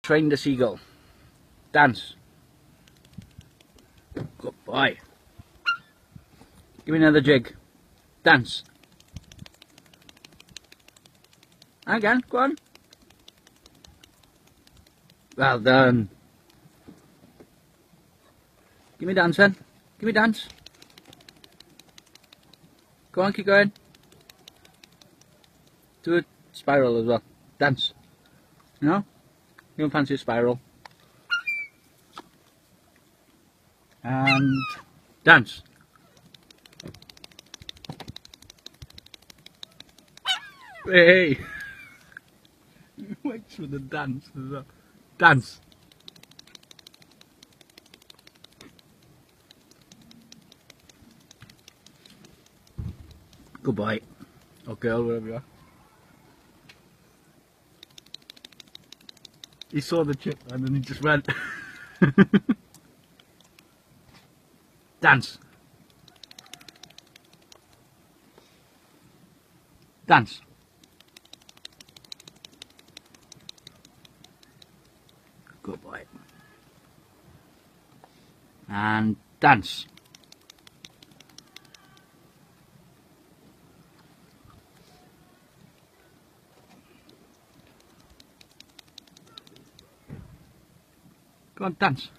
Train the seagull. Dance. Good boy. Give me another jig. Dance. Again, go on. Well done. Give me dance then. Give me dance. Go on, keep going. Do a spiral as well. Dance. You know? You don't fancy a spiral. And dance. Hey! Waits for the dance as well. Dance. Good boy. Or girl, whatever you are. He saw the chip and then he just went. Dance. Dance. Good boy. And dance. Go on, dance.